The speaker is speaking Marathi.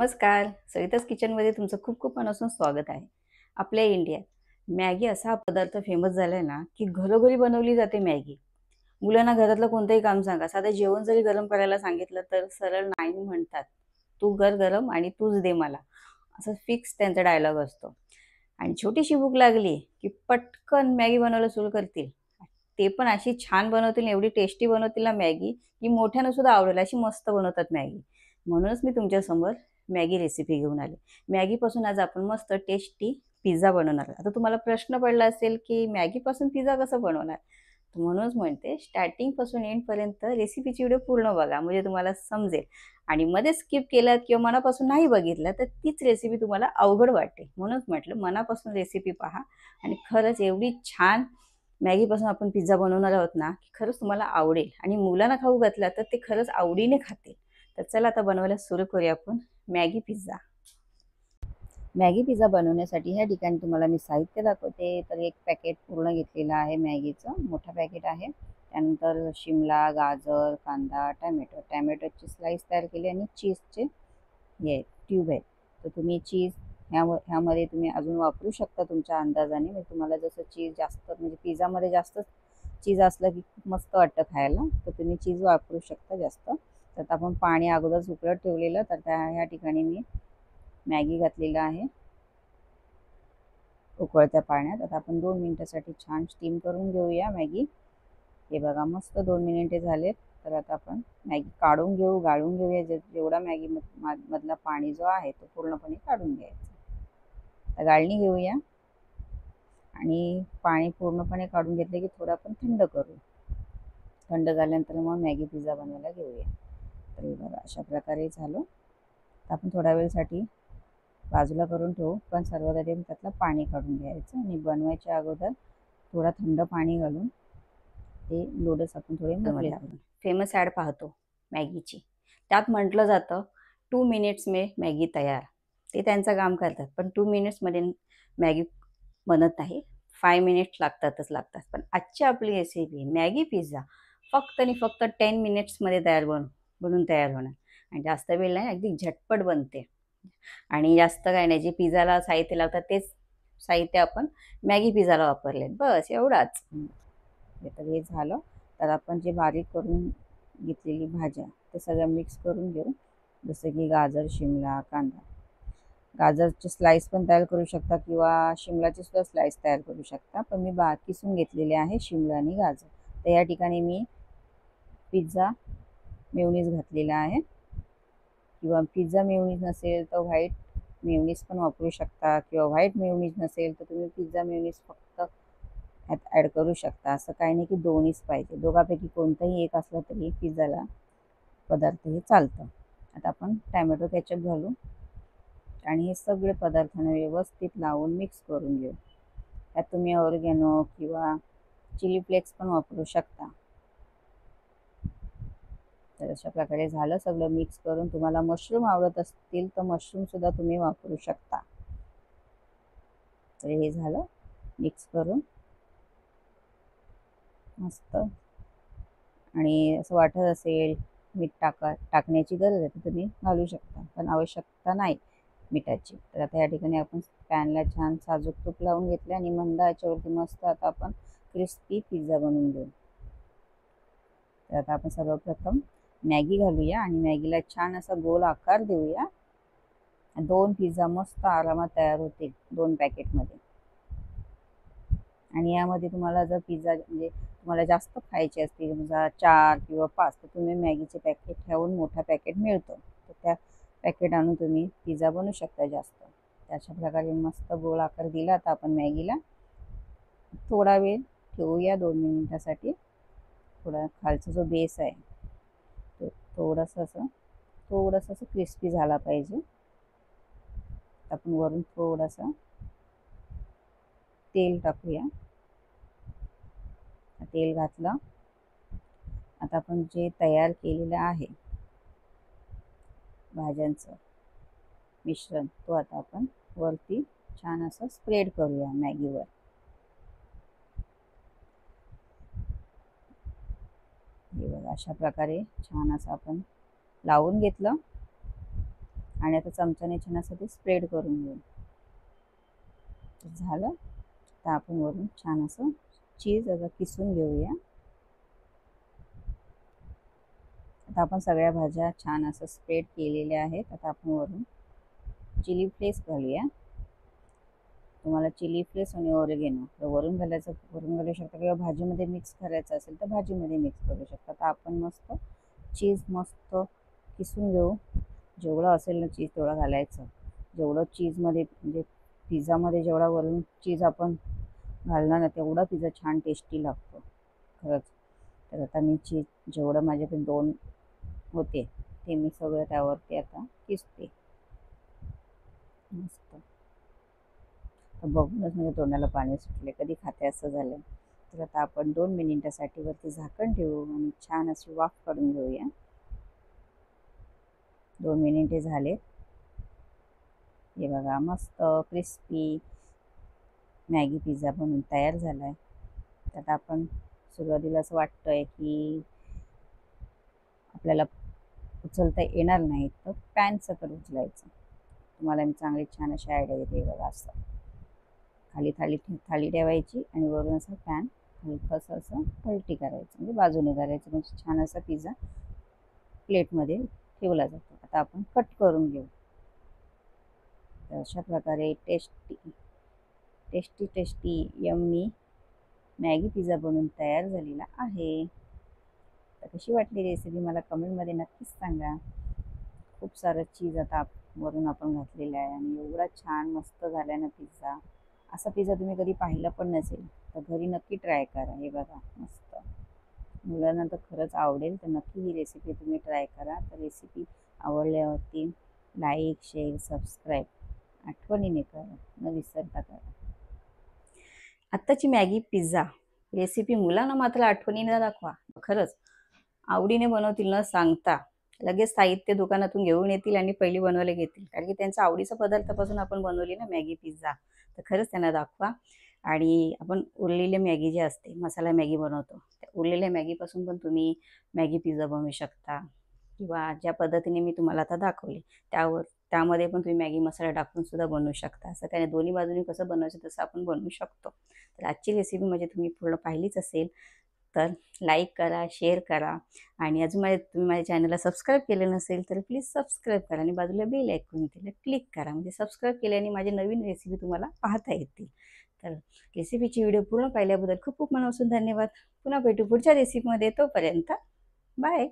नमस्कार. सविताच किचनमध्ये तुमचं खूप खूप मनापासून स्वागत आहे. आपल्या इंडियात मॅगी असा पदार्थ फेमस झालाय ना, की घरोघरी बनवली जाते मॅगी. मुलांना घरातलं कोणतंही काम सांगा, साधं जेवण जरी गरम करायला सांगितलं तर सरळ नाही म्हणतात. तू कर गरम आणि तूच दे मला. असं फिक्स त्यांचा डायलॉग असतो. आणि छोटीशी भूक लागली, की पटकन मॅगी बनवायला सुरू करतील. ते पण अशी छान बनवतील, एवढी टेस्टी बनवतील ना मॅगी, की मोठ्यांना सुद्धा आवडेल अशी मस्त बनवतात मॅगी. म्हणूनच मी तुमच्यासमोर मॅगी रेसिपी घेऊन आले. मॅगीपासून आज आपण मस्त टेस्टी पिझ्झा बनवणार आहोत. आता तुम्हाला प्रश्न पडला असेल, की मॅगीपासून पिझ्झा कसं बनवणार? तर म्हणूनच म्हणते स्टार्टिंगपासून एंडपर्यंत रेसिपीची व्हिडिओ पूर्ण बघा, म्हणजे तुम्हाला समजेल. आणि मध्ये स्किप केलात किंवा मनापासून नाही बघितलं तर तीच रेसिपी तुम्हाला अवघड वाटेल. म्हणूनच म्हटलं मनापासून रेसिपी पहा आणि खरंच एवढी छान मॅगीपासून आपण पिझ्झा बनवणार आहोत ना, की खरंच तुम्हाला आवडेल आणि मुलांना खाऊ घातला तर ते खरंच आवडीने खातील. तर चला आता बनवायला सुरू करूया आपण मॅगी पिझ्झा. मॅगी पिझ्झा बनवण्यासाठी ह्या ठिकाणी तुम्हाला मी साहित्य दाखवते. तर एक पॅकेट पूर्ण घेतलेलं आहे मॅगीचं, मोठं पॅकेट आहे. त्यानंतर शिमला, गाजर, कांदा, टॅमॅटोची स्लाइस तयार केली आणि चीजचे हे ट्यूब आहेत. तर तुम्ही चीज ह्यामध्ये तुम्ही अजून वापरू शकता तुमच्या अंदाजाने. म्हणजे तुम्हाला जसं चीज जास्त, म्हणजे पिझ्झामध्ये जास्त चीज असलं की खूप मस्त वाटतं खायला, तर तुम्ही चीज वापरू शकता जास्त. तर आपण पाणी अगोदरच उकळत ठेवलेलं, तर ह्या ठिकाणी मी मॅगी घातलेलं आहे उकळत्या पाण्यात. आता आपण 2 मिनिटासाठी छान स्टीम करून घेऊया मॅगी. हे बघा मस्त 2 मिनिटे झालेत. तर आता आपण मॅगी काढून घेऊ, गाळून घेऊया. जेवढा मॅगी मधला पाणी जो आहे तो पूर्णपणे काढून घ्यायचा. आता गाळणी घेऊया आणि पाणी पूर्णपणे काढून घेतले की थोडं आपण थंड करू. थंड झाल्यानंतर मग मॅगी पिझ्झा बनवायला घेऊया. तर हे बघा अशा प्रकारे झालं. तर आपण थोड्या वेळसाठी बाजूला करून ठेवू, पण सर्वात आधी त्यातलं पाणी काढून घ्यायचं आणि बनवायच्या अगोदर थोडा थंड पाणी घालून ते नूडल्स आपण थोडे मोकळे करू. फेमस ॲड पाहतो मॅगीची, त्यात म्हटलं जातं 2 मिनिट्स में मॅगी तयार. ते त्यांचं काम करतात, पण 2 मिनिट्समध्ये मॅगी बनत नाही. 5 मिनिट्स लागतात. पण आजची आपली रेसिपी मॅगी पिझ्झा फक्त आणि फक्त 10 मिनिट्समध्ये बनून तयार होणार. आणि जास्त वेळ नाही, अगदी झटपट बनते. आणि जास्त काय नाही, जे पिझ्झाला साहित्य लागतात तेच साहित्य आपण मॅगी पिझ्झाला वापरले, बस एवढाच. तर हे झालं. तर आपण जे बारीक करून घेतलेली भाज्या ते सगळ्या मिक्स करून घेऊ. जसं की गाजर, शिमला, कांदा. गाजरची स्लाइस पण तयार करू शकता किंवा शिमलाची सुद्धा स्लाइस तयार करू शकता, पण मी किसून घेतलेले आहे शिमला आणि गाजर. तर या ठिकाणी मी पिझ्झा मेयोनीज घातलेला आहे, किंवा पिझ्झा मेयोनीज नसेल तर व्हाईट मेयोनीज पण वापरू शकता, किंवा व्हाईट मेयोनीज नसेल तर तुम्ही पिझ्झा मेयोनीज फक्त ह्यात ॲड करू शकता. असं काही नाही की दोन्हीच पाहिजे, दोघांपैकी कोणतंही एक असलं तरी पिझ्झाला पदार्थ हे चालतं. आता आपण टॅमॅटो केचप घालू आणि हे सगळे पदार्थांना व्यवस्थित लावून मिक्स करून घेऊ. त्यात तुम्ही ऑर्गॅनो किंवा चिली फ्लेक्स पण वापरू शकता. तर अशा प्रकारे झालं सगळं मिक्स करून. तुम्हाला मशरूम आवडत असतील तर मशरूम सुद्धा तुम्ही वापरू शकता. तर हे झालं मिक्स करून मस्त. आणि असं वाटत असेल मीठ टाकण्याची गरज आहे तर तुम्ही घालू शकता, पण आवश्यकता नाही मिठाची. तर आता या ठिकाणी आपण पॅनला छान साजूक तूप लावून घेतले आणि मंद आचेवरती मस्त आता आपण क्रिस्पी पिझ्झा बनवून घेऊ. तर आता आपण सर्वप्रथम मॅगी घालूया आणि मॅगीला छान असा गोल आकार देऊया. 2 पिझ्झा मस्त आरामात तयार होतील 2 पॅकेटमध्ये. आणि यामध्ये तुम्हाला जर पिझ्झा म्हणजे तुम्हाला जास्त खायचे असतील, समजा 4 किंवा 5, तर तुम्ही मॅगीचे पॅकेट ठेवून मोठा पॅकेट मिळतो, तर त्या पॅकेट आणून तुम्ही पिझ्झा बनवू शकता जास्त. अशा प्रकारे मस्त गोल आकार दिला. आता आपण मॅगीला थोडा वेळ ठेवूया 2 मिनिटासाठी. थोडा खालचा जो बेस आहे तो थोडंसं असं क्रिस्पी झाला पाहिजे. आपण वरून थोडंसं तेल टाकूया. तेल घातलं. आता आपण जे तयार केलेलं आहे भाज्यांचं मिश्रण, तो आता आपण वरती छान असं स्प्रेड करूया मॅगीवर. हे बघा अशा प्रकारे छान असं आपण लावून घेतलं. आणि आता चमच्याने छान असं ते स्प्रेड करून घेऊ. झालं. तर आपण वरून छान असं चीज आता किसून घेऊया. आता आपण सगळ्या भाज्या छान असं स्प्रेड केलेल्या आहेत. आता आपण वरून चिली फ्लेक्स घालूया. तुम्हाला चिली फ्लेक्स आणि ओरिगेनो तर वरून घालायचं, वरून घालू शकता, किंवा भाजीमध्ये मिक्स करायचं असेल तर भाजीमध्ये मिक्स करू शकता. तर आपण मस्त चीज मस्त किसून घेऊ. जेवढं असेल ना चीज तेवढं घालायचं. जेवढं चीजमध्ये म्हणजे पिझ्झामध्ये जेवढा वरून चीज आपण घालणार ना तेवढा पिझ्झा छान टेस्टी लागतो खरंच. तर आता मी चीज जेवढं माझ्याकडे 2 होते ते मी सगळं त्यावरती आता किसते मस्त. तर बघूनच म्हणजे तोंडाला पाणी सुटले, कधी खाते असं झालं. तर आता आपण 2 मिनिटासाठी वरती झाकण ठेवू आणि छान अशी वाफ काढून घेऊया. 2 मिनिटे झाले. हे बघा मस्त क्रिस्पी मॅगी पिझ्झा बनून तयार झाला आहे. त्यात आपण सुरुवातीला असं वाटतंय की आपल्याला उचलता येणार नाही, तर पॅन सकट उचलायचं. तुम्हाला मी चांगली छान अशी आयडिया देते. बघा असं खाली थाली ठेवायची आणि वरून असं पॅन हलकंसं असं पलटी करायचं, म्हणजे बाजूने करायचं, म्हणजे छान असा पिझ्झा प्लेटमध्ये ठेवला जातो. आता आपण कट करून घेऊ. तर अशा प्रकारे टेस्टी यम्मी मॅगी पिझ्झा बनून तयार झालेला आहे. तर कशी वाटली रेसिपी मला कमेंटमध्ये नक्कीच सांगा. खूप सारं चीज आता वरून आपण घातलेलं आहे आणि एवढा छान मस्त झाला ना पिझ्झा. असा पिझ्झा तुम्ही कधी पाहिला पण नसेल तर घरी नक्की ट्राय करा. हे बघा मस्त, मुलांना तर खरंच आवडेल. तर नक्की ही रेसिपी तुम्ही ट्राय करा. तर रेसिपी आवडल्यावरती लाईक, शेअर, सबस्क्राईब आठवणीने करा, न विसरता करा. आत्ताची मॅगी पिझ्झा रेसिपी मुलांना मात्र आठवणीने दाखवा. खरंच आवडीने बनवतील न सांगता. लगेच साहित्य दुकानातून घेऊन येतील आणि पहिली बनवायला घेतील, कारण की त्यांच्या आवडीच्या पदार्थापासून आपण बनवली ना मॅगी पिझ्झा. तर खरंच त्यांना दाखवा. आणि आपण उरलेली मॅगी जी असते, मसाला मॅगी बनवतो, त्या उरलेल्या मॅगीपासून पण तुम्ही मॅगी पिझ्झा बनवू शकता, किंवा ज्या पद्धतीने मी तुम्हाला आता दाखवली त्यामध्ये पण तुम्ही मॅगी मसाला टाकून सुद्धा बनवू शकता. असं त्याने दोन्ही बाजूनी कसं बनवायचं तसं आपण बनवू शकतो. तर आजची रेसिपी म्हणजे तुम्ही पूर्ण पाहिलीच असेल. तर लाईक करा, शेअर करा, आणि अजून तुम्ही माझ्या चॅनलला सबस्क्राईब केलं नसेल तर प्लीज सबस्क्राईब करा आणि बाजूला बेल ऐकून तिला क्लिक करा, म्हणजे सबस्क्राईब केल्याने माझे नवीन रेसिपी तुम्हाला पाहता येतील. तर रेसिपीची व्हिडिओ पूर्ण पाहिल्याबद्दल खूप खूप मनापासून धन्यवाद. पुन्हा भेटू पुढच्या रेसिपीमध्ये. तोपर्यंत बाय.